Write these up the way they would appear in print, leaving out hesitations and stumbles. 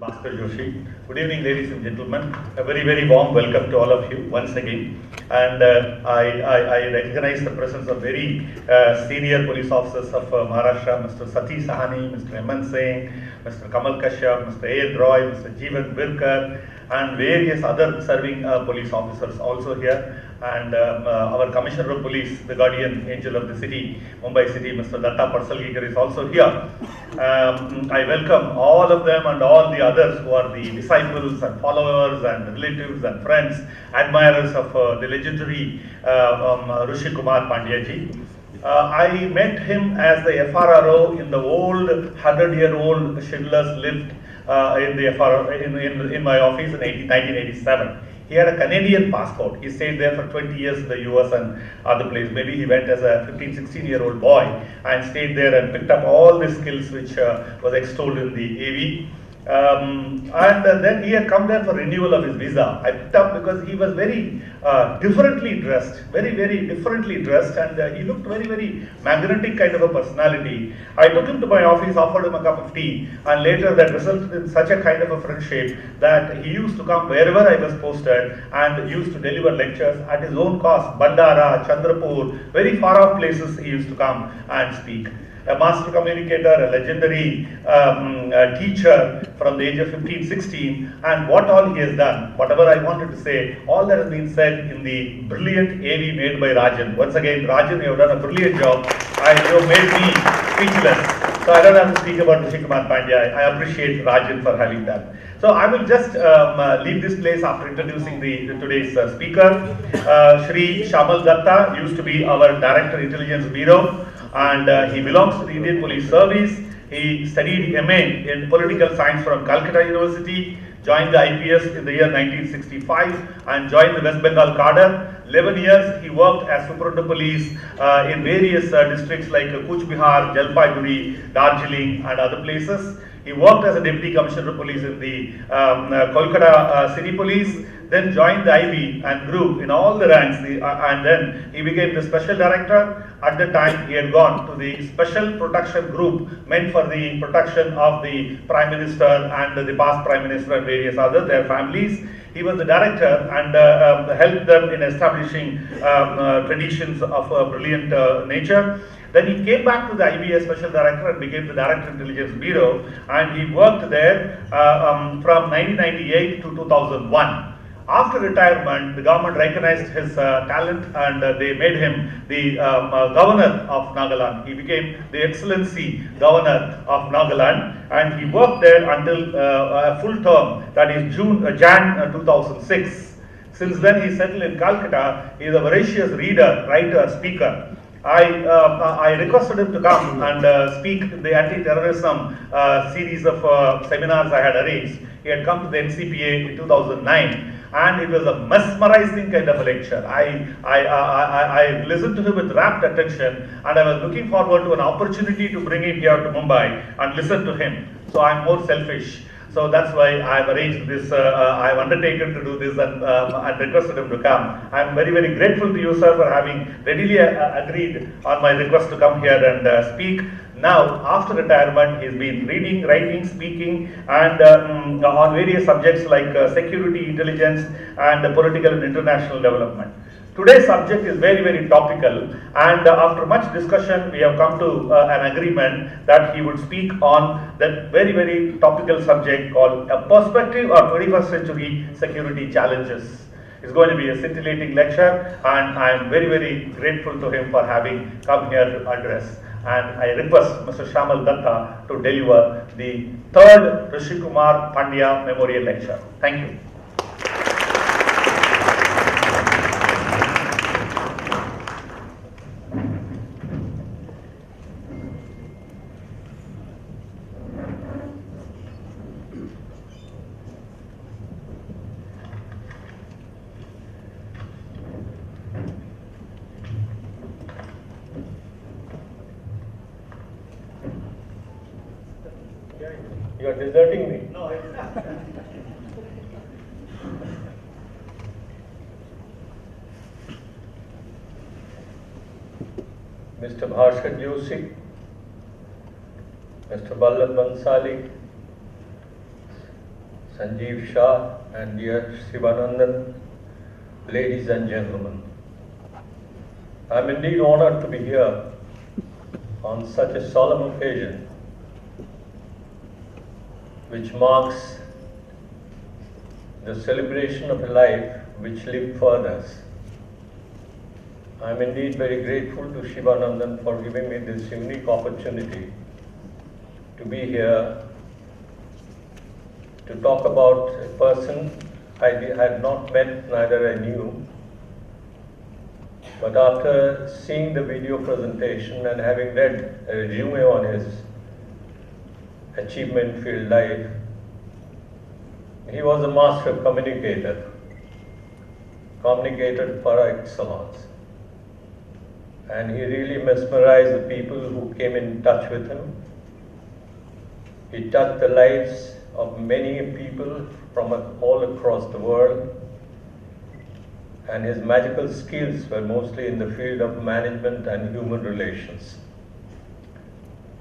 Bhaskar Joshi. Good evening, ladies and gentlemen. A very warm welcome to all of you once again. And I recognize the presence of very senior police officers of Maharashtra, Mr. Sati Sahani, Mr. M.N. Singh, Mr. Kamal Kashyap, Mr. A. Roy, Mr. Jeevan Birkar, and various other serving police officers also here. And our Commissioner of Police, the guardian angel of the city, Mumbai City, Mr. Datta Parsalgikar is also here. I welcome all of them and all the others who are the disciples and followers and relatives and friends, admirers of the legendary Rooshikumar Pandya ji. I met him as the FRRO in the old 100-year-old Schindler's lift in my office in 1987. He had a Canadian passport. He stayed there for 20 years in the US and other places. Maybe he went as a 15-16-year-old boy and stayed there and picked up all the skills which was extolled in the AV. And then he had come there for renewal of his visa. I picked up because he was very differently dressed, very differently dressed, and he looked very magnetic kind of a personality. I took him to my office, offered him a cup of tea, and later that resulted in such a kind of a friendship that he used to come wherever I was posted and used to deliver lectures at his own cost. Bandara, Chandrapur, very far off places he used to come and speak. A master communicator, a legendary teacher from the age of 15-16, and what all he has done, whatever I wanted to say, all that has been said in the brilliant AV made by Rajan. Once again, Rajan, you have done a brilliant job. You have made me speechless. So I don't have to speak about Rooshikumar Pandya. I appreciate Rajan for having done. So I will just leave this place after introducing today's speaker. Shri Shamal Datta used to be our Director Intelligence Bureau, and he belongs to the Indian Police Service. He studied MA in Political Science from Calcutta University, joined the IPS in the year 1965 and joined the West Bengal cadre. 11 years he worked as Superintendent of Police in various districts like Cooch Behar, Jalpaiguri, Darjeeling and other places. He worked as a Deputy Commissioner of Police in the Kolkata City Police, then joined the IB and grew in all the ranks, and then he became the Special Director. At the time he had gone to the Special Protection Group meant for the protection of the Prime Minister and the past Prime Minister and various others, their families. He was the director and helped them in establishing traditions of a brilliant nature. Then he came back to the IB as Special Director and became the Director Intelligence Bureau, and he worked there from 1998 to 2001. After retirement, the government recognized his talent and they made him the Governor of Nagaland. He became the Excellency Governor of Nagaland, and he worked there until a full term, that is Jan 2006. Since then he settled in Calcutta. He is a voracious reader, writer, speaker. I requested him to come and speak the anti-terrorism series of seminars I had arranged. He had come to the NCPA in 2009, and it was a mesmerizing kind of a lecture. I listened to him with rapt attention, and I was looking forward to an opportunity to bring him here to Mumbai and listen to him. So I'm more selfish. So that's why I've arranged this, I've undertaken to do this and requested him to come. I'm very grateful to you, sir, for having readily agreed on my request to come here and speak. Now, after retirement, he's been reading, writing, speaking, and on various subjects like security, intelligence, and political and international development. Today's subject is very topical, and after much discussion we have come to an agreement that he would speak on that very topical subject called a perspective of 21st century security challenges. It's going to be a scintillating lecture, and I am very grateful to him for having come here to address. And I request Mr. Shamal Datta to deliver the third Rooshikumar Pandya Memorial Lecture. Thank you. You are deserting me. No, Mr. Bhaskar Joshi, Mr. Ballab Bansali, Sanjeev Shah and dear Shivanandan, ladies and gentlemen. I am indeed honored to be here on such a solemn occasion which marks the celebration of a life which lived for others. I am indeed very grateful to Shivanandan for giving me this unique opportunity to be here to talk about a person I had not met, neither I knew. But after seeing the video presentation and having read a resume on his achievement-filled life, he was a master communicator par excellence. And he really mesmerized the people who came in touch with him. He touched the lives of many people from all across the world. And his magical skills were mostly in the field of management and human relations.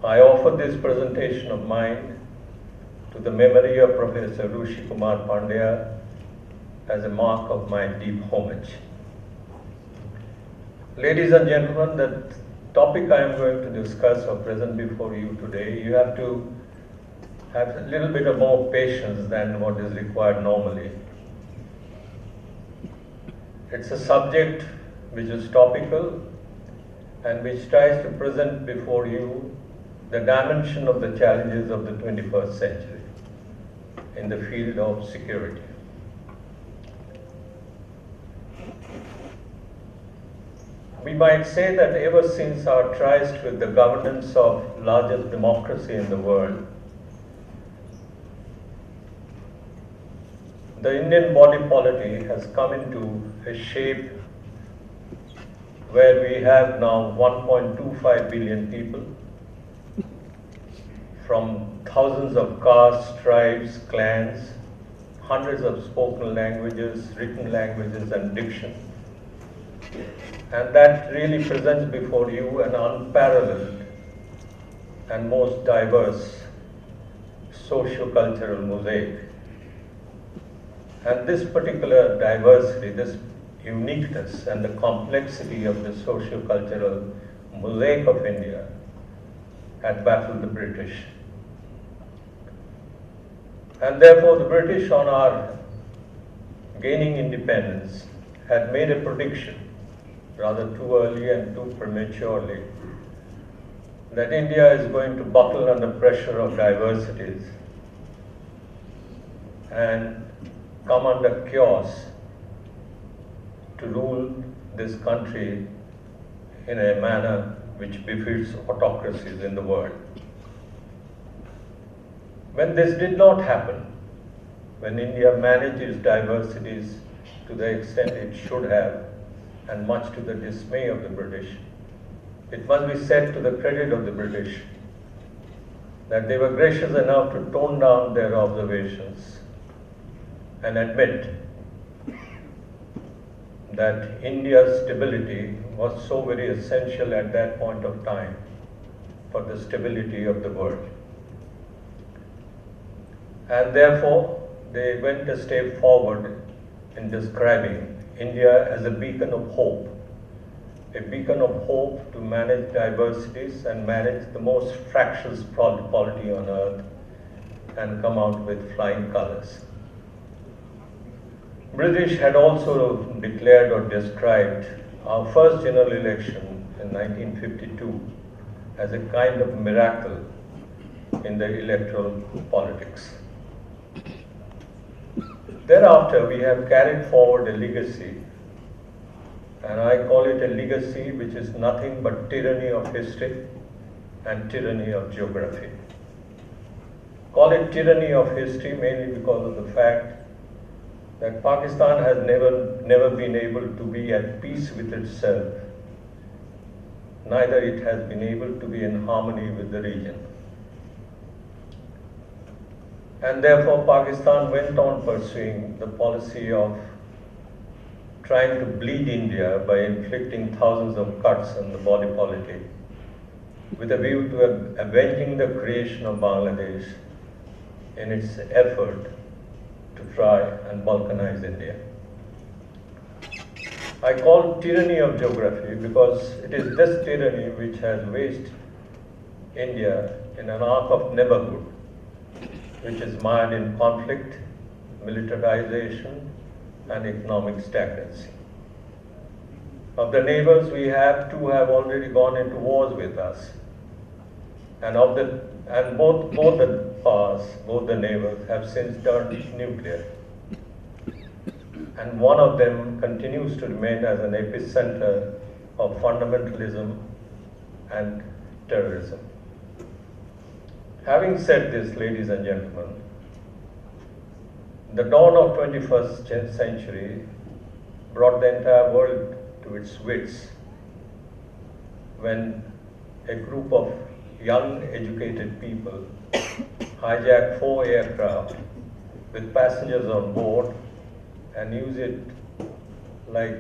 I offer this presentation of mine to the memory of Professor Rooshikumar Pandya as a mark of my deep homage. Ladies and gentlemen, the topic I am going to discuss or present before you today, you have to have a little bit of more patience than what is required normally. It's a subject which is topical and which tries to present before you the dimension of the challenges of the 21st century in the field of security. We might say that ever since our tryst with the governance of largest democracy in the world, the Indian body politic has come into a shape where we have now 1.25 billion people from thousands of castes, tribes, clans, hundreds of spoken languages, written languages and diction. And that really presents before you an unparalleled and most diverse socio-cultural mosaic. And this particular diversity, this uniqueness and the complexity of the socio-cultural mosaic of India had baffled the British. And therefore the British, on our gaining independence, had made a prediction, rather too early and too prematurely, that India is going to buckle under pressure of diversities and come under chaos to rule this country in a manner which befits autocracies in the world. When this did not happen, when India managed its diversities to the extent it should have, and much to the dismay of the British, it must be said to the credit of the British that they were gracious enough to tone down their observations and admit that India's stability was so very essential at that point of time for the stability of the world. And therefore, they went a step forward in describing India as a beacon of hope to manage diversities and manage the most fractious polity on earth and come out with flying colors. British had also declared or described our first general election in 1952 as a kind of miracle in the electoral politics. Thereafter, we have carried forward a legacy, and I call it a legacy which is nothing but tyranny of history and tyranny of geography. Call it tyranny of history mainly because of the fact that Pakistan has never been able to be at peace with itself, neither it has been able to be in harmony with the region. And therefore Pakistan went on pursuing the policy of trying to bleed India by inflicting thousands of cuts on the body politic with a view to avenging the creation of Bangladesh in its effort to try and balkanize India. I call tyranny of geography because it is this tyranny which has wedged India in an arc of never good, which is mired in conflict, militarization, and economic stagnancy. Of the neighbors we have, two have already gone into wars with us. And both the powers, both the neighbors, have since turned nuclear. And one of them continues to remain as an epicenter of fundamentalism and terrorism. Having said this, ladies and gentlemen, the dawn of 21st century brought the entire world to its wits when a group of young, educated people hijacked 4 aircraft with passengers on board and used it like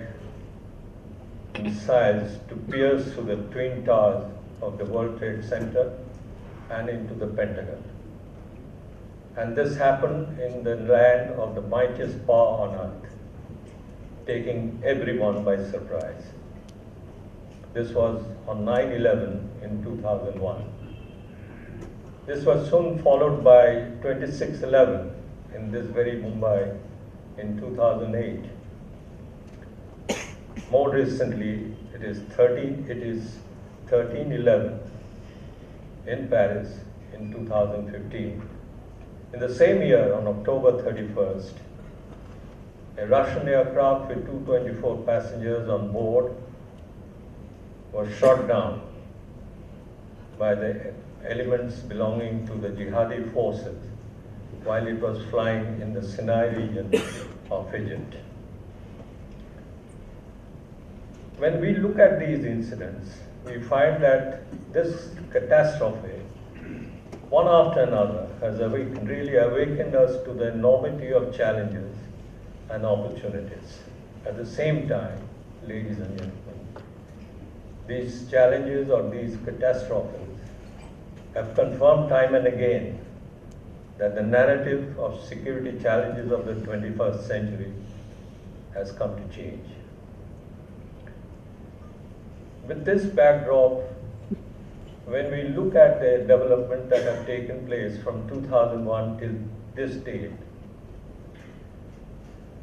missiles to pierce through the twin towers of the World Trade Center and into the Pentagon. And this happened in the land of the mightiest power on earth, taking everyone by surprise. This was on 9/11 in 2001. This was soon followed by 26/11 in this very Mumbai in 2008. More recently, it is 13/11 in Paris in 2015. In the same year, on October 31st, a Russian aircraft with 224 passengers on board was shot down by the elements belonging to the jihadi forces while it was flying in the Sinai region of Egypt. When we look at these incidents, we find that this catastrophe, one after another, has really awakened us to the enormity of challenges and opportunities. At the same time, ladies and gentlemen, these challenges or these catastrophes have confirmed time and again that the narrative of security challenges of the 21st century has come to change. With this backdrop, when we look at the development that have taken place from 2001 till this date,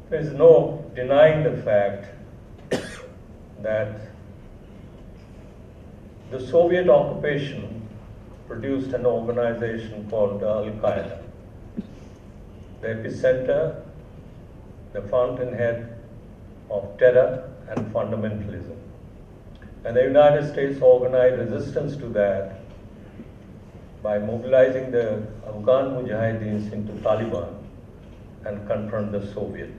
there is no denying the fact that the Soviet occupation produced an organization called Al-Qaeda. The epicenter, the fountainhead of terror and fundamentalism. And the United States organized resistance to that by mobilizing the Afghan Mujahideens into Taliban and confront the Soviet.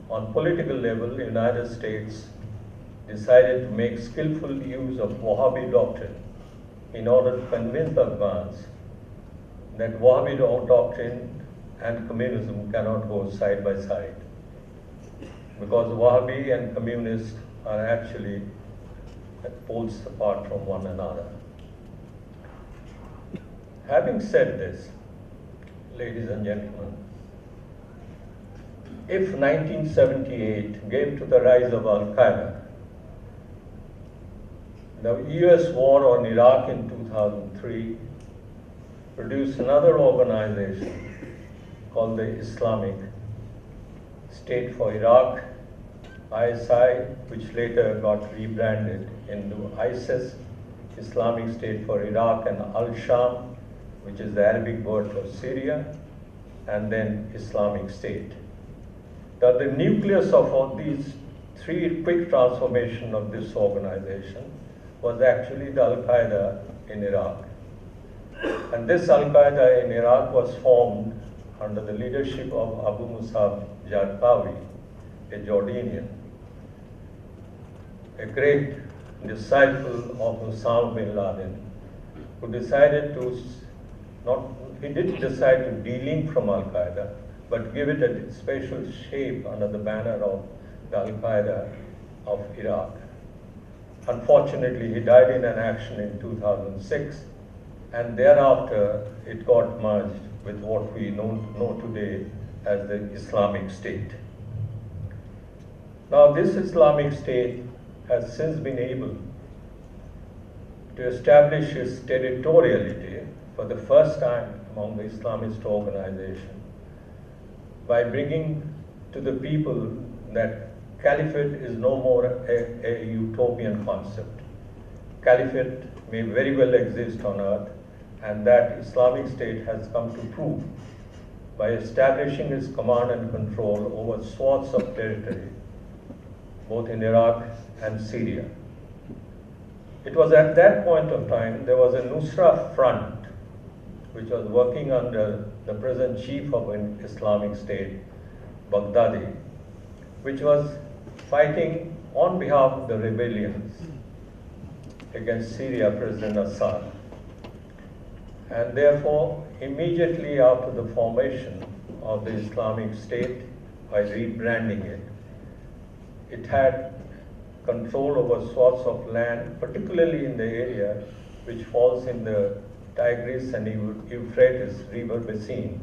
On political level, the United States decided to make skillful use of Wahhabi doctrine in order to convince the Afghans that Wahhabi doctrine and communism cannot go side by side, because Wahhabi and communists are actually poles apart from one another. Having said this, ladies and gentlemen, if 1978 gave to the rise of Al-Qaeda, the US war on Iraq in 2003 produced another organization called the Islamic State for Iraq, ISI, which later got rebranded into ISIS, Islamic State for Iraq, and Al-Sham, which is the Arabic word for Syria, and then Islamic State. The nucleus of all these three quick transformation of this organization was actually the Al-Qaeda in Iraq. And this Al-Qaeda in Iraq was formed under the leadership of Abu Musab Zarqawi, a Jordanian, a great disciple of Osama bin Laden, who decided to he didn't decide to de-link from Al-Qaeda, but give it a special shape under the banner of the Al-Qaeda of Iraq. Unfortunately, he died in an action in 2006, and thereafter it got merged with what we know today as the Islamic State. Now, this Islamic State has since been able to establish its territoriality for the first time among the Islamist organization by bringing to the people that caliphate is no more a utopian concept. Caliphate may very well exist on earth, and that Islamic State has come to prove by establishing its command and control over swaths of territory, both in Iraq and Syria. It was at that point of time there was a Nusra Front which was working under the present chief of an Islamic State, Baghdadi, which was fighting on behalf of the rebellions against Syria, President Assad. And therefore, immediately after the formation of the Islamic State, by rebranding it, it had control over swaths of land, particularly in the area which falls in the Tigris and Euphrates river basin.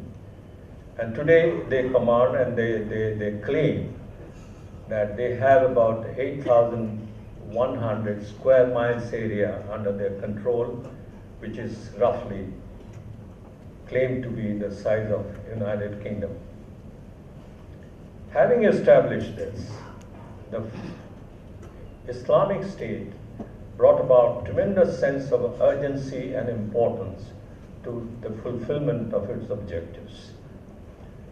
And today they command and they claim that they have about 8,100 square miles area under their control, which is roughly claimed to be the size of United Kingdom. Having established this, the Islamic State brought about tremendous sense of urgency and importance to the fulfillment of its objectives.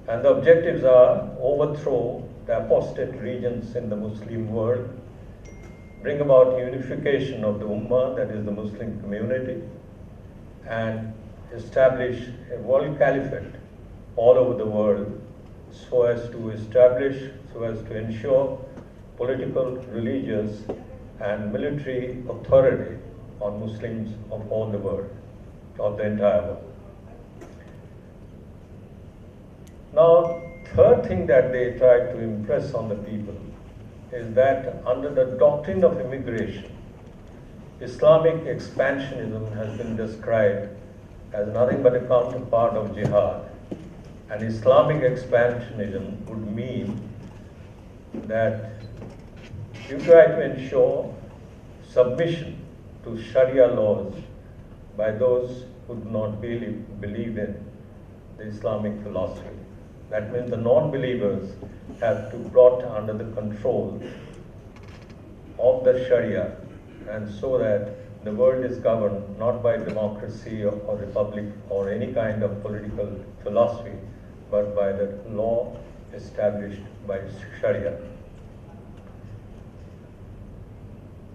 And the objectives are overthrow the apostate regions in the Muslim world, bring about unification of the Ummah, that is the Muslim community, and establish a world caliphate all over the world so as to ensure political, religious, and military authority on Muslims of all the world, of the entire world. Now, third thing that they tried to impress on the people is that under the doctrine of immigration, Islamic expansionism has been described as nothing but a counterpart of jihad. And Islamic expansionism would mean that you try to ensure submission to Sharia laws by those who do not believe in the Islamic philosophy. That means the non-believers have to be brought under the control of the Sharia, and so that the world is governed not by democracy or republic or any kind of political philosophy, but by the law established by Sharia.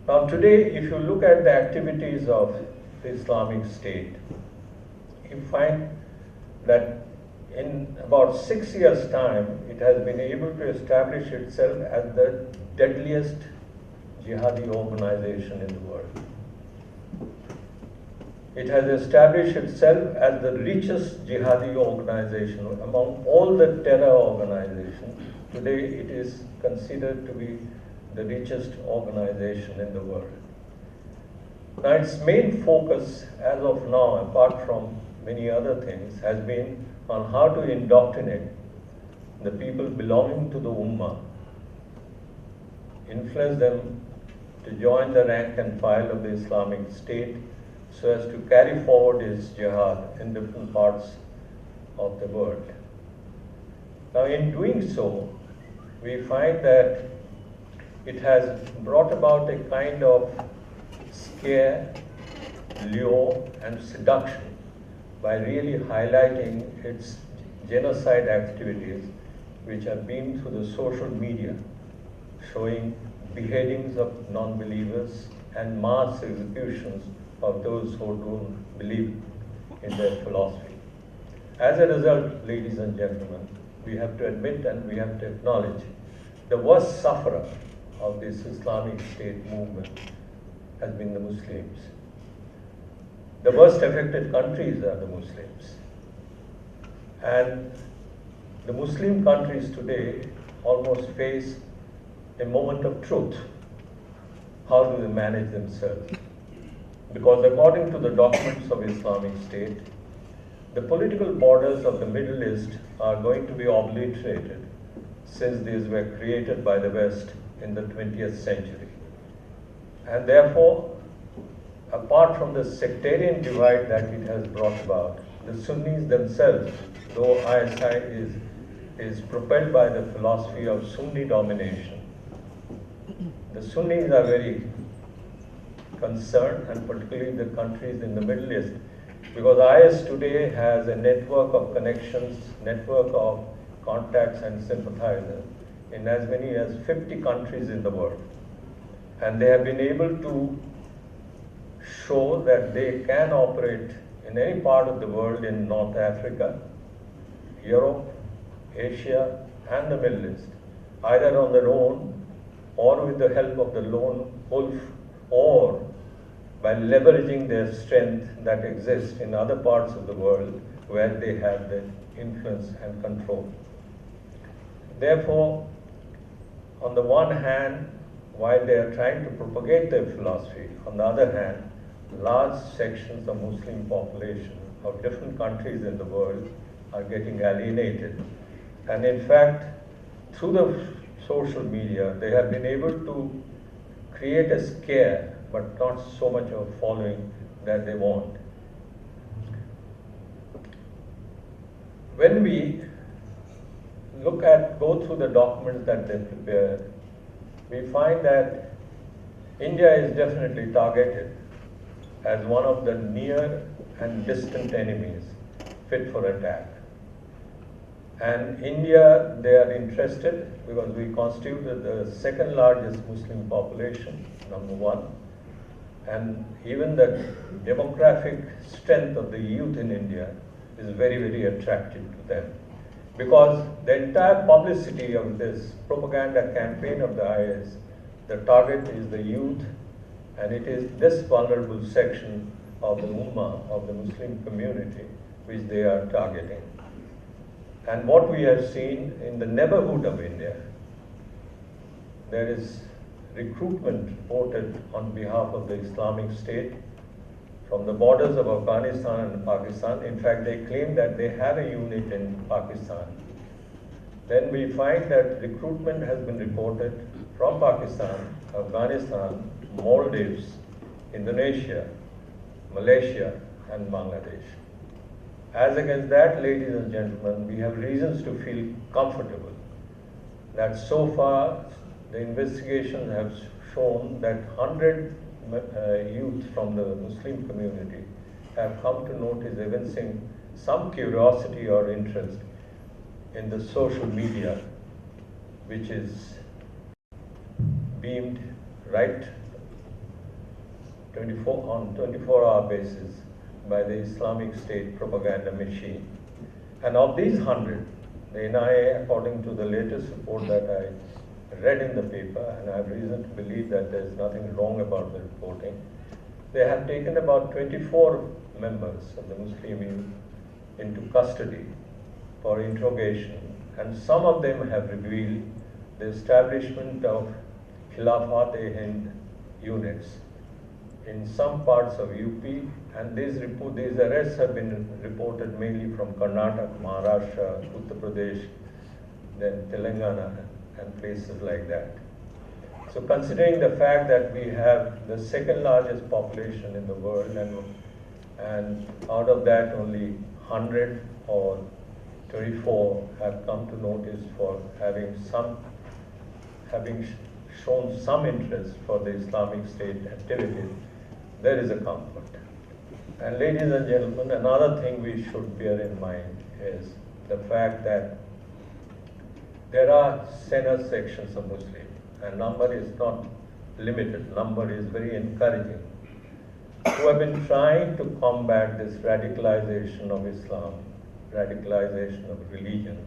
Now today, if you look at the activities of the Islamic State, you find that in about 6 years' time, it has been able to establish itself as the deadliest jihadi organization in the world. It has established itself as the richest jihadi organization among all the terror organizations. Today, it is considered to be the richest organization in the world. Now, its main focus as of now, apart from many other things, has been on how to indoctrinate the people belonging to the Ummah, influence them to join the rank and file of the Islamic State so as to carry forward its jihad in different parts of the world. Now, in doing so, we find that it has brought about a kind of scare, lure, and seduction by really highlighting its genocide activities, which have been through the social media, showing beheadings of non-believers and mass executions of those who don't believe in their philosophy. As a result, ladies and gentlemen, we have to admit and we have to acknowledge the worst sufferer of this Islamic State movement has been the Muslims. The worst affected countries are the Muslims. And the Muslim countries today almost face a moment of truth. How do they manage themselves? Because according to the documents of Islamic State, the political borders of the Middle East are going to be obliterated since these were created by the West in the 20th century. And therefore, apart from the sectarian divide that it has brought about, the Sunnis themselves, though ISI is propelled by the philosophy of Sunni domination, the Sunnis are very concerned, and particularly the countries in the Middle East, because IS today has a network of connections, network of contacts and sympathizers in as many as 50 countries in the world. And they have been able to show that they can operate in any part of the world in North Africa, Europe, Asia, and the Middle East, either on their own or with the help of the lone wolf, or by leveraging their strength that exists in other parts of the world where they have the influence and control. Therefore, on the one hand, while they are trying to propagate their philosophy, on the other hand, large sections of Muslim population of different countries in the world are getting alienated. And in fact, through the social media, they have been able to create a scare, but not so much of a following that they want. When we go through the documents that they prepared, we find that India is definitely targeted as one of the near and distant enemies fit for attack. And India, they are interested because we constitute the second largest Muslim population, number one. And even the demographic strength of the youth in India is very, very attractive to them. Because the entire publicity of this propaganda campaign of the IS, the target is the youth, and it is this vulnerable section of the Ummah, of the Muslim community, which they are targeting. And what we have seen in the neighborhood of India, there is recruitment reported on behalf of the Islamic State from the borders of Afghanistan and Pakistan. In fact, they claim that they have a unit in Pakistan. Then we find that recruitment has been reported from Pakistan, Afghanistan, Maldives, Indonesia, Malaysia, and Bangladesh. As against that, ladies and gentlemen, we have reasons to feel comfortable that so far the investigation has shown that 100 youth from the Muslim community have come to notice, evincing some curiosity or interest in the social media, which is beamed right 24-hour basis by the Islamic State propaganda machine. And of these 100, the NIA, according to the latest report that I read in the paper, and I have reason to believe that there is nothing wrong about the reporting, they have taken about 24 members of the Muslim youth into custody for interrogation, and some of them have revealed the establishment of Khilafat-e-Hind units in some parts of UP, and these arrests have been reported mainly from Karnataka, Maharashtra, Uttar Pradesh, then Telangana, and places like that. So considering the fact that we have the second largest population in the world, and out of that only 100 or 24 have come to notice for having shown some interest for the Islamic State activities, there is a comfort. And ladies and gentlemen, another thing we should bear in mind is the fact that there are Senate sections of Muslims, and number is not limited, number is very encouraging, who have been trying to combat this radicalization of Islam, radicalization of religion,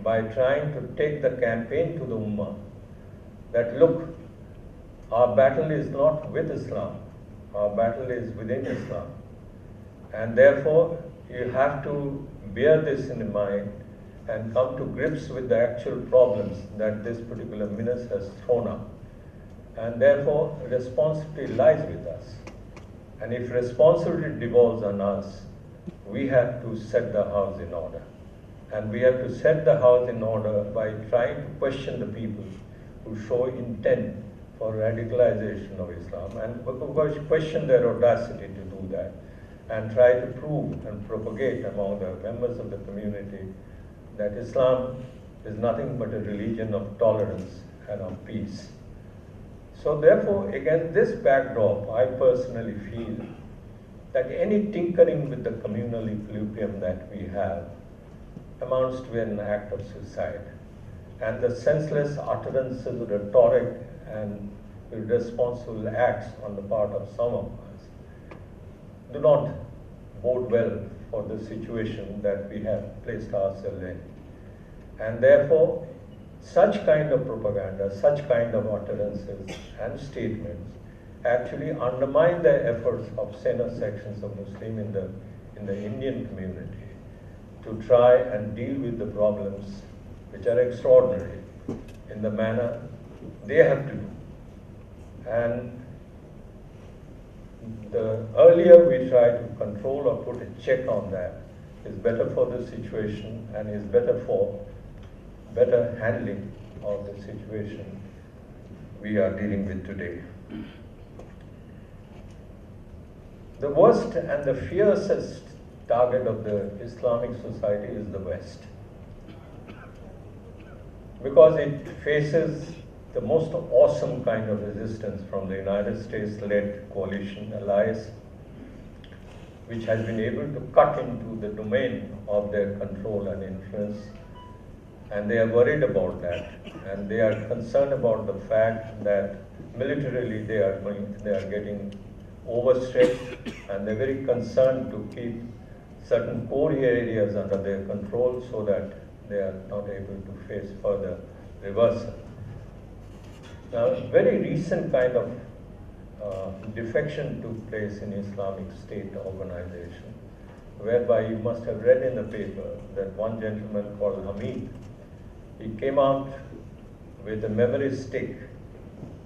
by trying to take the campaign to the Ummah that look, our battle is not with Islam, our battle is within Islam. And therefore, you have to bear this in mind and come to grips with the actual problems that this particular menace has thrown up. And therefore, responsibility lies with us. And if responsibility devolves on us, we have to set the house in order. And we have to set the house in order by trying to question the people who show intent for radicalization of Islam, and question their audacity to do that, and try to prove and propagate among the members of the community that Islam is nothing but a religion of tolerance and of peace. So therefore, against this backdrop, I personally feel that any tinkering with the communal equilibrium that we have amounts to an act of suicide. And the senseless utterances, rhetoric, and irresponsible acts on the part of some of us do not bode well for the situation that we have placed ourselves in. And therefore, such kind of propaganda, such kind of utterances and statements actually undermine the efforts of senior sections of Muslim in the Indian community to try and deal with the problems which are extraordinary in the manner they have to do. And the earlier we try to control or put a check on that is better for the situation and is better for better handling of the situation we are dealing with today. The worst and the fiercest target of the Islamic society is the West, because it faces the most awesome kind of resistance from the United States-led coalition allies, which has been able to cut into the domain of their control and influence. And they are worried about that, and they are concerned about the fact that militarily they are getting overstretched, and they're very concerned to keep certain core areas under their control so that they are not able to face further reversal. Now, a very recent kind of defection took place in Islamic State organization, whereby you must have read in the paper that one gentleman called Hamid, he came out with a memory stick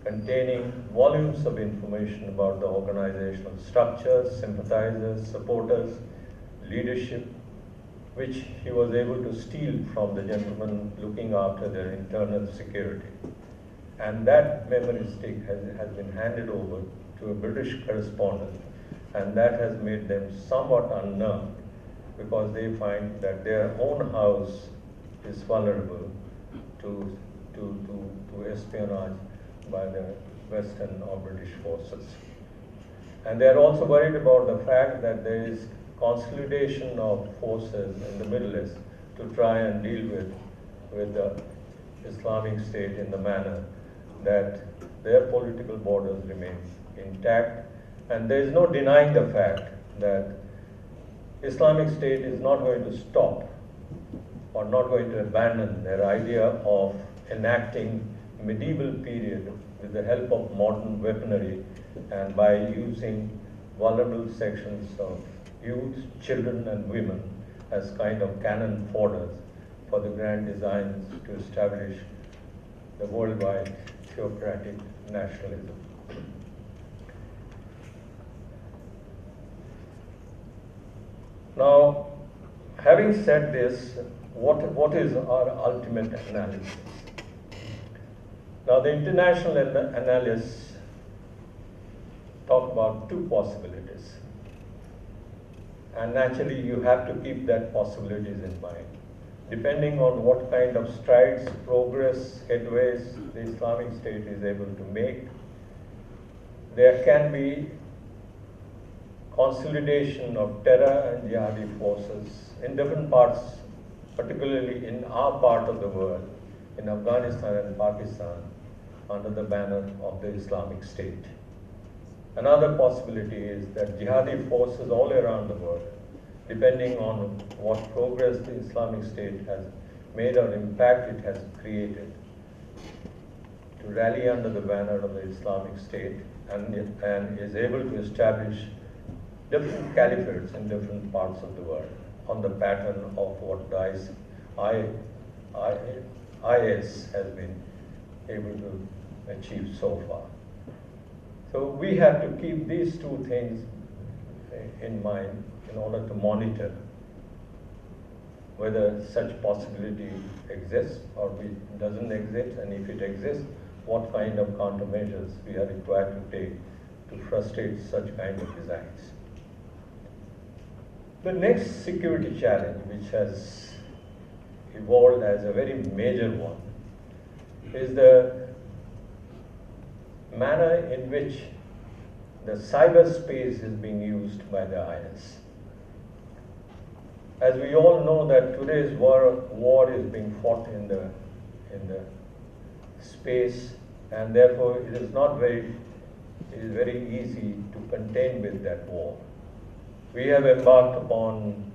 containing volumes of information about the organizational structures, sympathizers, supporters, leadership, which he was able to steal from the gentleman looking after their internal security. And that memory stick has been handed over to a British correspondent, and that has made them somewhat unnerved, because they find that their own house is vulnerable to espionage by the Western or British forces. And they are also worried about the fact that there is consolidation of forces in the Middle East to try and deal with the Islamic State in the manner that their political borders remain intact. And there is no denying the fact that Islamic State is not going to stop or not going to abandon their idea of enacting medieval period with the help of modern weaponry and by using vulnerable sections of youth, children and women as kind of cannon fodder for the grand designs to establish the worldwide theocratic nationalism. Now, having said this, what is our ultimate analysis? Now, the international analysts talk about two possibilities. And naturally, you have to keep that possibilities in mind. Depending on what kind of strides, progress, headways the Islamic State is able to make, there can be consolidation of terror and jihadi forces in different parts, particularly in our part of the world, in Afghanistan and Pakistan, under the banner of the Islamic State. Another possibility is that jihadi forces all around the world, depending on what progress the Islamic State has made or impact it has created, to rally under the banner of the Islamic State and is able to establish different caliphates in different parts of the world on the pattern of what IS has been able to achieve so far. So we have to keep these two things in mind in order to monitor whether such possibility exists or it doesn't exist, and if it exists, what kind of countermeasures we are required to take to frustrate such kind of designs. The next security challenge, which has evolved as a very major one, is the manner in which the cyberspace is being used by the IS. As we all know that today's war is being fought in the space, and therefore it is very easy to contend with that war. We have embarked upon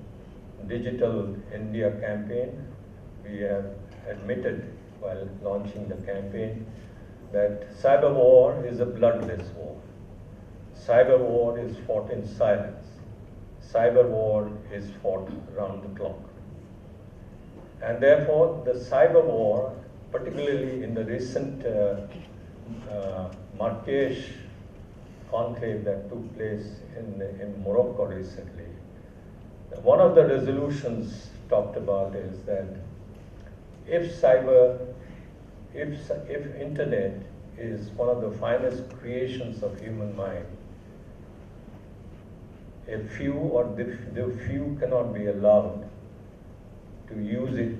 Digital India campaign. We have admitted while launching the campaign that cyber war is a bloodless war. Cyber war is fought in silence. Cyber war is fought around the clock. And therefore, the cyber war, particularly in the recent Marrakesh conclave that took place in Morocco recently, one of the resolutions talked about is that if internet is one of the finest creations of human mind, a few or the few cannot be allowed to use it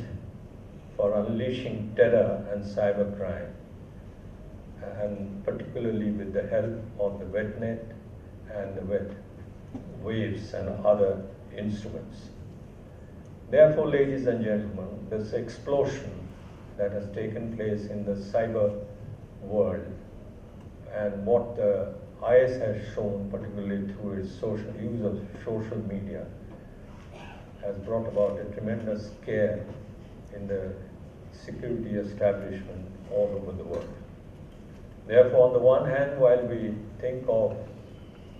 for unleashing terror and cybercrime, and particularly with the help of the wetnet and the wet waves and other instruments. Therefore, ladies and gentlemen, this explosion that has taken place in the cyber world and what the IS has shown, particularly through its use of social media, has brought about a tremendous scare in the security establishment all over the world. Therefore, on the one hand, while we think of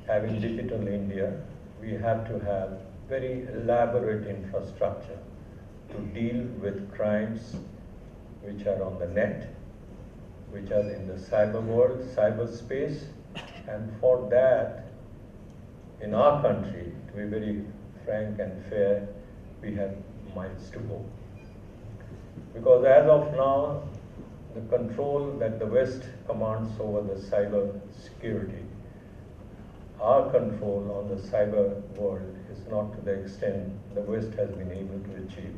having digital India, we have to have very elaborate infrastructure to deal with crimes which are on the net, which are in the cyber world, cyberspace, and for that, in our country, to be very frank and fair, we have miles to go. Because as of now, the control that the West commands over the cyber security, our control on the cyber world is not to the extent the West has been able to achieve.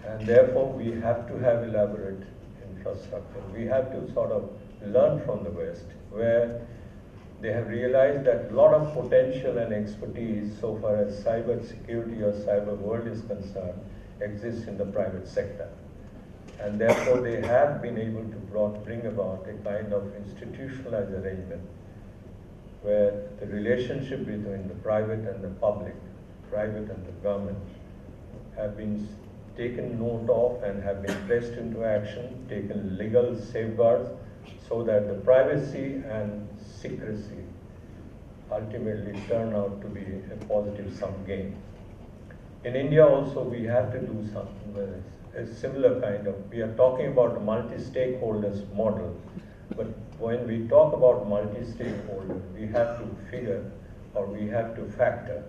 And therefore, we have to have elaborate infrastructure. We have to sort of learn from the West, where they have realized that a lot of potential and expertise so far as cyber security or cyber world is concerned exists in the private sector. And therefore, they have been able to bring about a kind of institutionalized arrangement where the relationship between the private and the public, private and the government, have been taken note of and have been pressed into action, taken legal safeguards, so that the privacy and secrecy ultimately turn out to be a positive sum game. In India also, we have to do something, a similar kind of, we are talking about a multi-stakeholders model, but when we talk about multi-stakeholder, we have to figure or we have to factor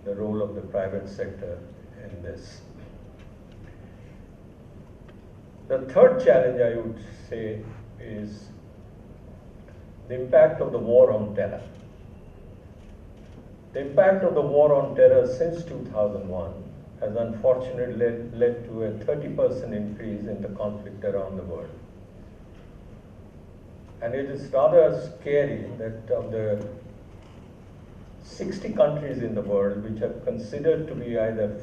the role of the private sector in this. The third challenge I would say is the impact of the war on terror. The impact of the war on terror since 2001 has unfortunately led to a 30% increase in the conflict around the world. And it is rather scary that of the 60 countries in the world which are considered to be either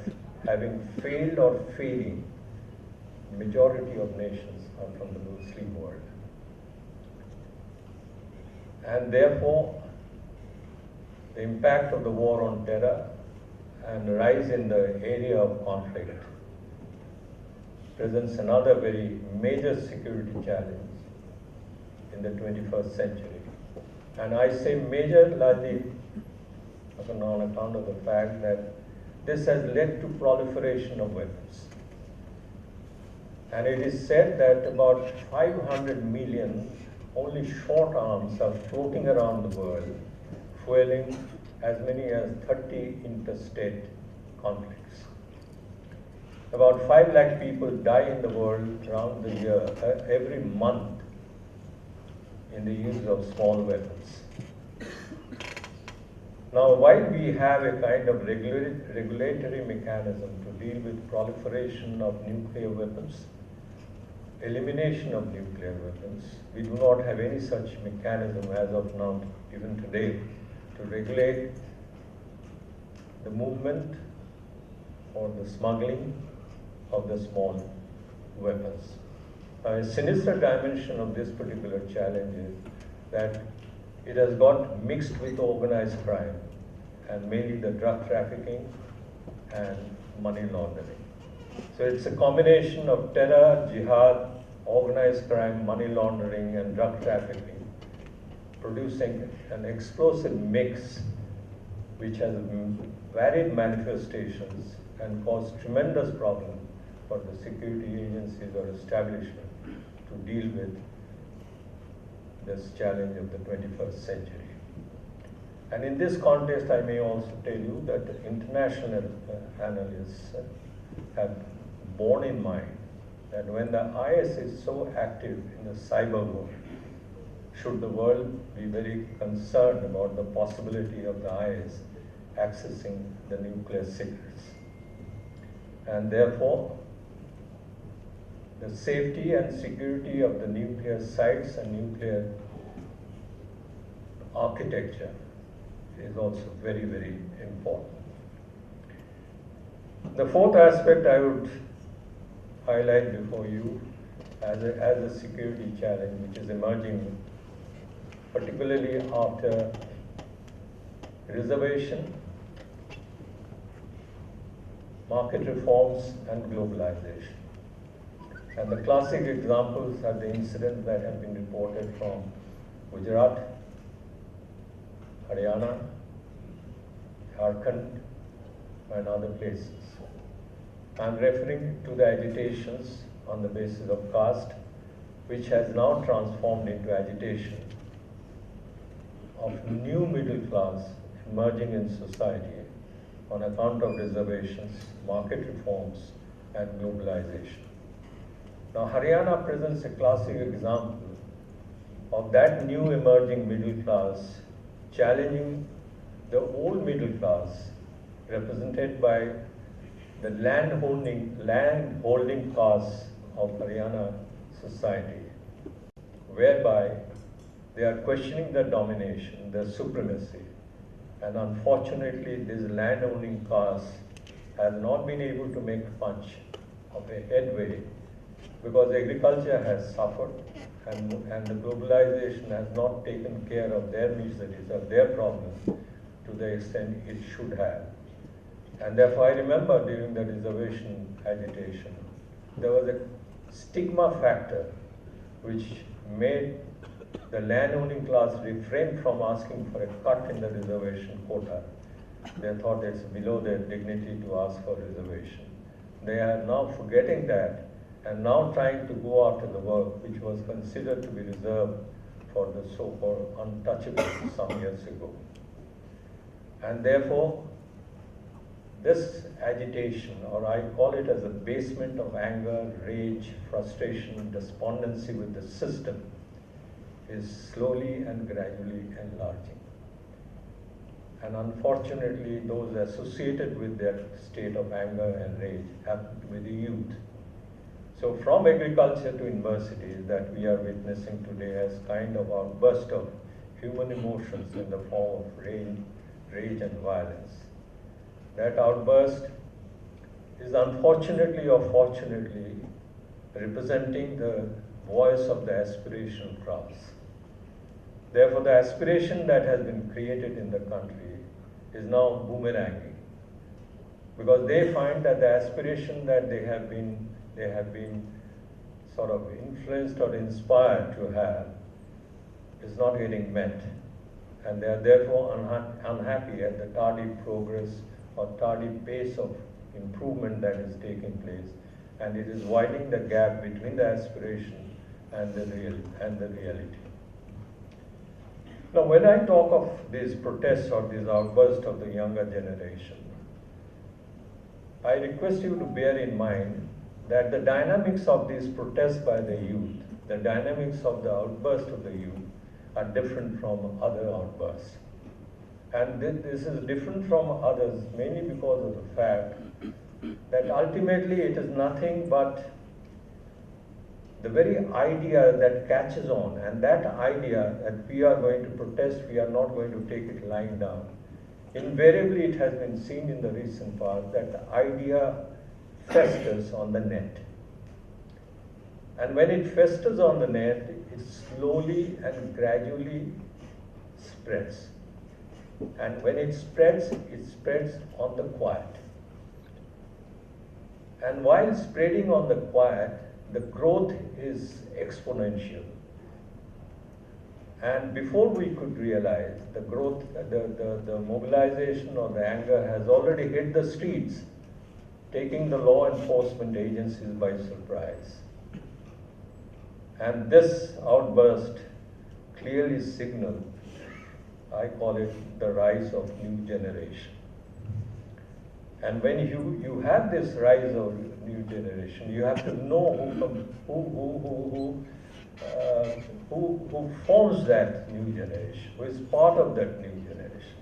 having failed or failing, majority of nations are from the Muslim world. And therefore, the impact of the war on terror and the rise in the area of conflict presents another very major security challenge in the 21st century. And I say major largely on account of the fact that this has led to proliferation of weapons. And it is said that about 500 million only short arms are floating around the world, fueling as many as 30 interstate conflicts. About 5 lakh people die in the world around the year, every month, in the use of small weapons. Now, while we have a kind of regulatory mechanism to deal with proliferation of nuclear weapons, elimination of nuclear weapons, we do not have any such mechanism as of now, even today, to regulate the movement or the smuggling of the small weapons. A sinister dimension of this particular challenge is that it has got mixed with organized crime, and mainly the drug trafficking and money laundering. So it's a combination of terror, jihad, organized crime, money laundering, and drug trafficking, producing an explosive mix which has varied manifestations and caused tremendous problem for the security agencies or establishment to deal with this challenge of the 21st century. And in this context, I may also tell you that the international analysts have borne in mind that when the IS is so active in the cyber world, should the world be very concerned about the possibility of the IS accessing the nuclear secrets. And therefore, the safety and security of the nuclear sites and nuclear architecture is also very, very important. The fourth aspect I would highlight before you as a security challenge which is emerging, particularly after reservation, market reforms, and globalization. And the classic examples are the incidents that have been reported from Gujarat, Haryana, Jharkhand, and other places. I am referring to the agitations on the basis of caste, which has now transformed into agitation of new middle class emerging in society on account of reservations, market reforms, and globalization. Now, Haryana presents a classic example of that new emerging middle class challenging the old middle class represented by the land-holding class of Haryana society, whereby they are questioning the domination, the supremacy, and unfortunately this land-owning class has not been able to make much of a headway because agriculture has suffered and the globalization has not taken care of their miseries or their problems to the extent it should have. And therefore I remember during the reservation agitation, there was a stigma factor which made the land-owning class refrain from asking for a cut in the reservation quota. They thought it's below their dignity to ask for reservation. They are now forgetting that and now trying to go after the work which was considered to be reserved for the so-called untouchables some years ago. And therefore, this agitation, or I call it as a basement of anger, rage, frustration, despondency with the system, is slowly and gradually enlarging. And unfortunately, those associated with that state of anger and rage happen to be the youth. So from agriculture to universities that we are witnessing today as kind of outburst of human emotions in the form of rage and violence. That outburst is unfortunately or fortunately representing the voice of the aspirational class. Therefore, the aspiration that has been created in the country is now boomeranging, because they find that the aspiration that they have been sort of influenced or inspired to have is not getting met, and they are therefore unhappy at the tardy progress or tardy pace of improvement that is taking place, and it is widening the gap between the aspiration and the reality. Now, when I talk of these protests or these outbursts of the younger generation, I request you to bear in mind that the dynamics of these protests by the youth, the dynamics of the outburst of the youth are different from other outbursts. And this is different from others mainly because of the fact that ultimately it is nothing but the very idea that catches on, and that idea that we are going to protest, we are not going to take it lying down. Invariably, it has been seen in the recent past that the idea festers on the net. And when it festers on the net, it slowly and gradually spreads. And when it spreads on the quiet. And while spreading on the quiet, the growth is exponential. And before we could realize the growth, the mobilization or the anger has already hit the streets, taking the law enforcement agencies by surprise. And this outburst clearly signaled, I call it the rise of new generation. And when you have this rise of new generation, you have to know who forms that new generation, who is part of that new generation.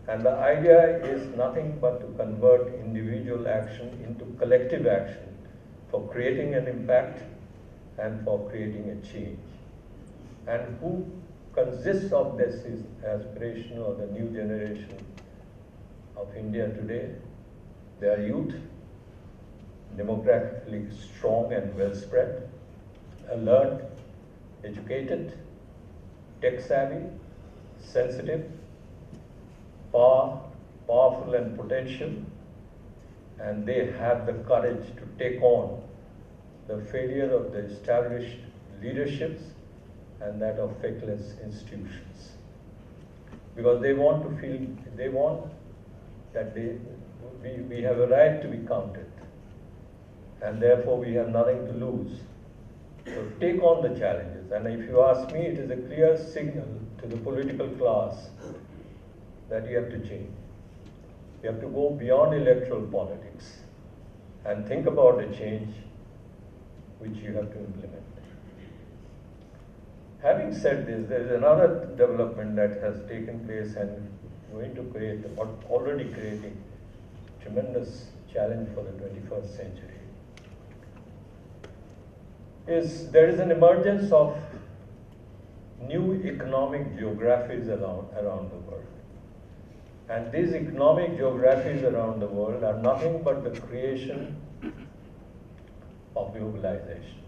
And the idea is nothing but to convert individual action into collective action for creating an impact and for creating a change. And who consists of this is aspiration or the new generation of India today. They are youth, demographically strong and well spread, alert, educated, tech savvy, sensitive, powerful and potential, and they have the courage to take on the failure of the established leaderships and that of feckless institutions. Because they want to feel, they want that we have a right to be counted, and therefore we have nothing to lose. So take on the challenges, and if you ask me, it is a clear signal to the political class that you have to change. You have to go beyond electoral politics and think about a change which you have to implement. Having said this, there is another development that has taken place and going to create, or already creating, tremendous challenge for the 21st century. There is an emergence of new economic geographies around the world. And these economic geographies around the world are nothing but the creation of globalization.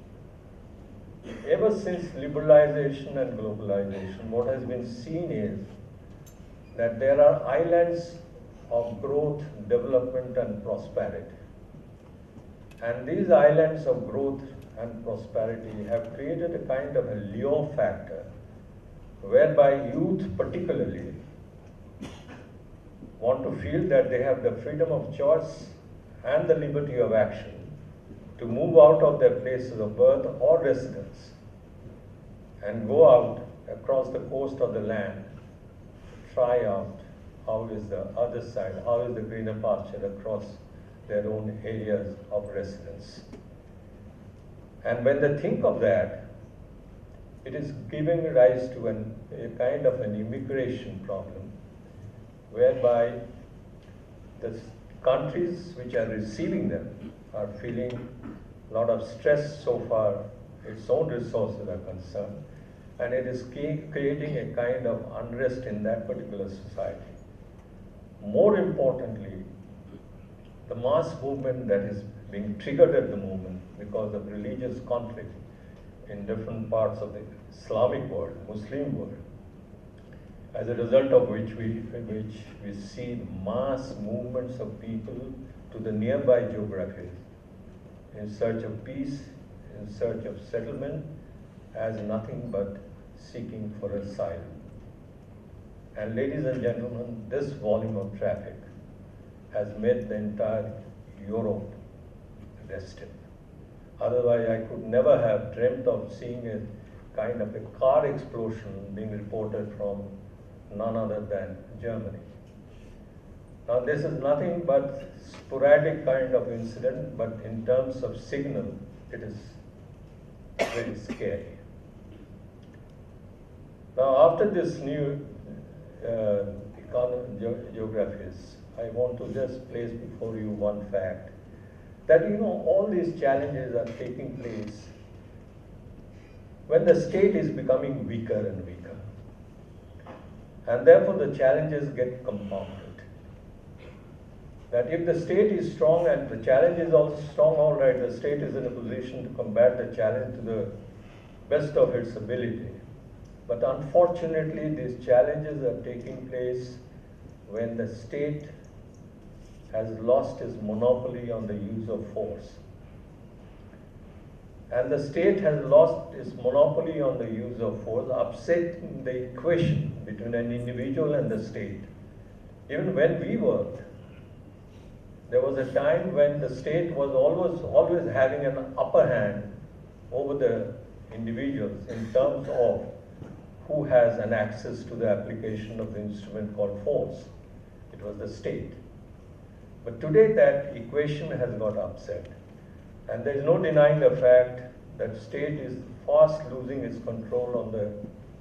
Ever since liberalization and globalization, what has been seen is that there are islands of growth, development and prosperity. And these islands of growth and prosperity have created a kind of a lure factor whereby youth particularly want to feel that they have the freedom of choice and the liberty of action to move out of their places of birth or residence and go out across the coast of the land, try out how is the other side, how is the greener pasture across their own areas of residence. And when they think of that, it is giving rise to a kind of an immigration problem, whereby the countries which are receiving them are feeling a lot of stress so far its own resources are concerned, and it is creating a kind of unrest in that particular society. More importantly, the mass movement that is being triggered at the moment because of religious conflict in different parts of the Islamic world, Muslim world, as a result of which we see mass movements of people to the nearby geographies in search of peace, in search of settlement, as nothing but seeking for asylum. And ladies and gentlemen, this volume of traffic has made the entire Europe restive. Otherwise, I could never have dreamt of seeing a kind of a car explosion being reported from none other than Germany. Now this is nothing but sporadic kind of incident, but in terms of signal, it is very scary. Now after this new geographies, I want to just place before you one fact, that all these challenges are taking place when the state is becoming weaker and weaker. And therefore the challenges get compounded. That if the state is strong and the challenge is also strong, all right, the state is in a position to combat the challenge to the best of its ability. But unfortunately, these challenges are taking place when the state has lost its monopoly on the use of force. And the state has lost its monopoly on the use of force, upsetting the equation between an individual and the state. Even when we worked, there was a time when the state was always having an upper hand over the individuals in terms of who has an access to the application of the instrument called force. It was the state. But today that equation has got upset. And there is no denying the fact that state is fast losing its control on the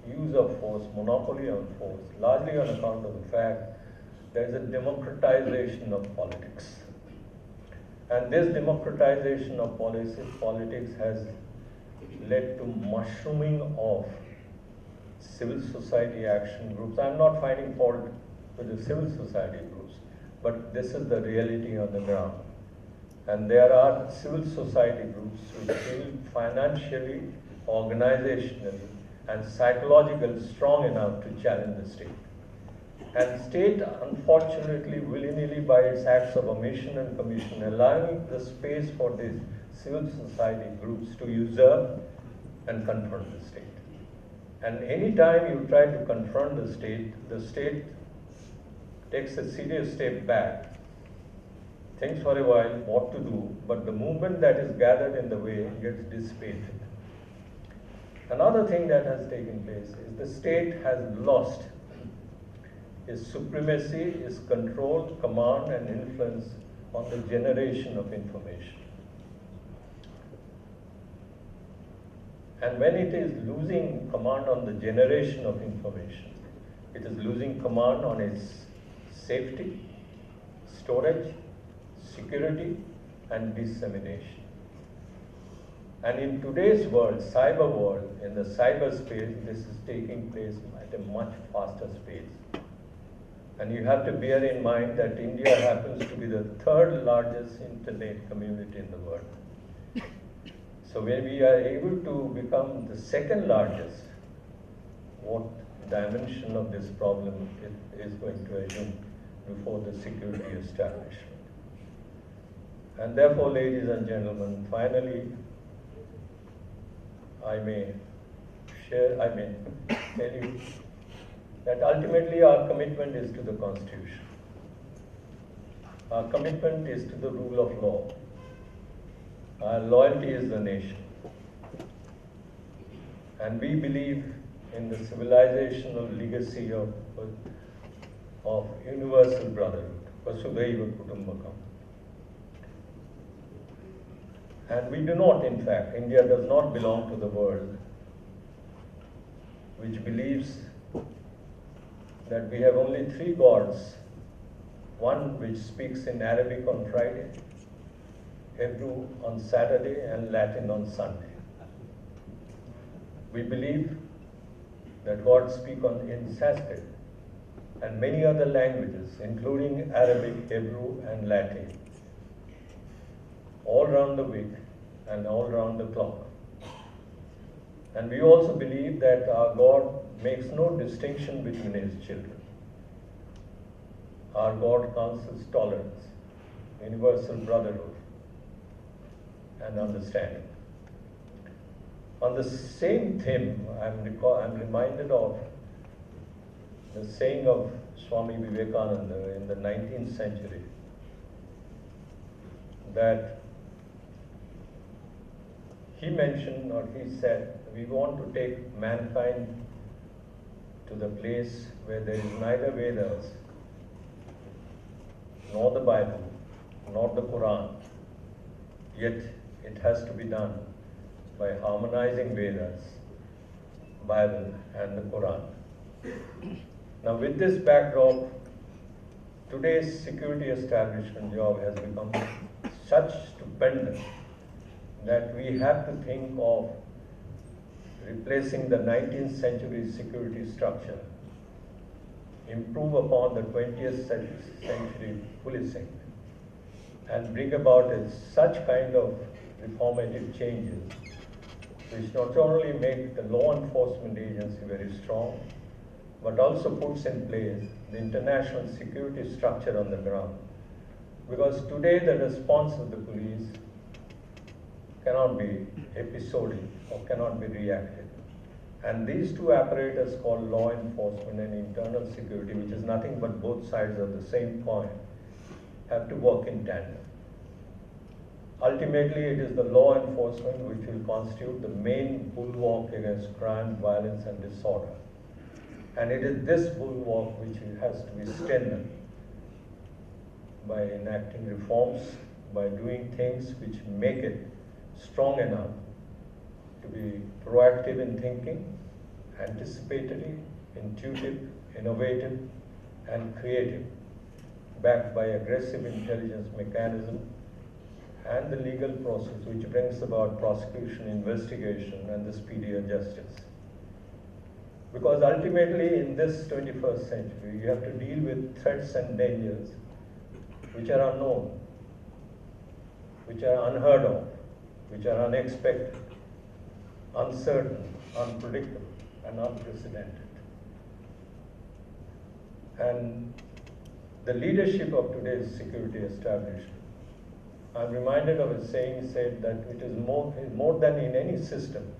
use of force, monopoly on force, largely on account of the fact there is a democratization of politics. And this democratization of politics has led to mushrooming of civil society action groups. I'm not finding fault with the civil society groups, but this is the reality on the ground. And there are civil society groups which feel financially, organizationally, and psychologically strong enough to challenge the state. And state, unfortunately, willy-nilly by its acts of omission and commission, allowing the space for these civil society groups to usurp and confront the state. And any time you try to confront the state takes a serious step back, thinks for a while what to do, but the movement that is gathered in the way gets dissipated. Another thing that has taken place is the state has lost its supremacy, its control, command, and influence on the generation of information. And when it is losing command on the generation of information, it is losing command on its safety, storage, security, and dissemination. And in today's world, cyber world, in the cyberspace, this is taking place at a much faster pace. And you have to bear in mind that India happens to be the third largest internet community in the world. So when we are able to become the second largest, what dimension of this problem is going to assume before the security establishment. And therefore, ladies and gentlemen, finally, I may tell you that ultimately our commitment is to the Constitution. Our commitment is to the rule of law. Our loyalty is the nation. And we believe in the civilizational legacy of universal brotherhood, Vasudhaiva Kutumbakam. And we do not, in fact, India does not belong to the world which believes that we have only three gods, one which speaks in Arabic on Friday, Hebrew on Saturday, and Latin on Sunday. We believe that God speaks in Sanskrit and many other languages, including Arabic, Hebrew, and Latin, all round the week and all round the clock. And we also believe that our God makes no distinction between his children. Our God counsels tolerance, universal brotherhood, and understanding. On the same theme, I'm reminded of the saying of Swami Vivekananda in the 19th century, that he mentioned, or he said, we want to take mankind to the place where there is neither Vedas nor the Bible, nor the Quran. Yet it has to be done by harmonizing Vedas, Bible and the Quran. Now with this backdrop, today's security establishment job has become such stupendous that we have to think of replacing the 19th century security structure, improve upon the 20th century policing, and bring about such kind of reformative changes which not only make the law enforcement agency very strong, but also puts in place the international security structure on the ground. Because today the response of the police cannot be episodic or cannot be reactive. And these two apparatus called law enforcement and internal security, which is nothing but both sides of the same coin, have to work in tandem. Ultimately, it is the law enforcement which will constitute the main bulwark against crime, violence and disorder. And it is this bulwark which has to be strengthened by enacting reforms, by doing things which make it strong enough to be proactive in thinking, anticipatory, intuitive, innovative and creative, backed by aggressive intelligence mechanism and the legal process which brings about prosecution, investigation and the speedier justice. Because ultimately in this 21st century, you have to deal with threats and dangers which are unknown, which are unheard of, which are unexpected, uncertain, unpredictable and unprecedented. And the leadership of today's security establishment, I'm reminded of a saying said that it is more than in any system,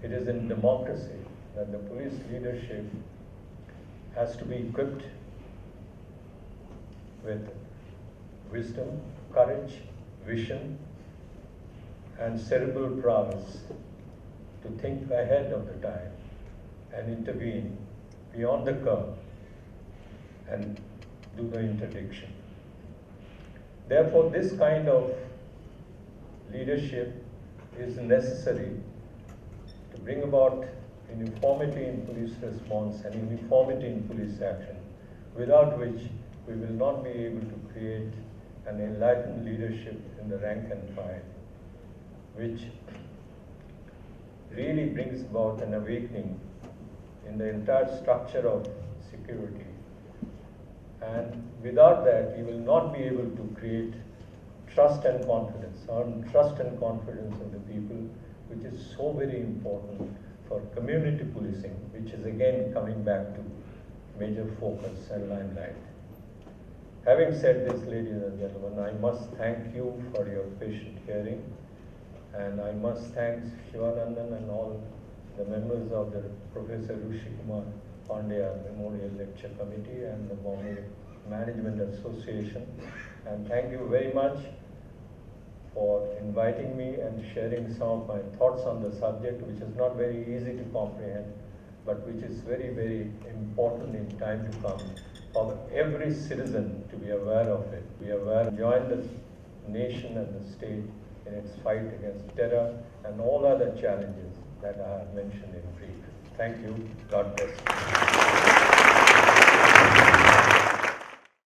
it is in democracy that the police leadership has to be equipped with wisdom, courage, vision, and cerebral prowess to think ahead of the time and intervene beyond the curve and do the interdiction. Therefore, this kind of leadership is necessary to bring about uniformity in police response and uniformity in police action, without which we will not be able to create an enlightened leadership in the rank and file, which really brings about an awakening in the entire structure of security. And without that, we will not be able to create trust and confidence, earn trust and confidence of the people, which is so very important for community policing, which is again coming back to major focus and limelight. Having said this, ladies and gentlemen, I must thank you for your patient hearing, and I must thank Shivanandan and all the members of the Professor Rooshikumar Pandya Memorial Lecture Committee and the Bombay Management Association. And thank you very much for inviting me and sharing some of my thoughts on the subject, which is not very easy to comprehend, but which is very, very important in time to come for every citizen to be aware of it, be aware, join the nation and the state in its fight against terror and all other challenges that I have mentioned in brief. Thank you. God bless you.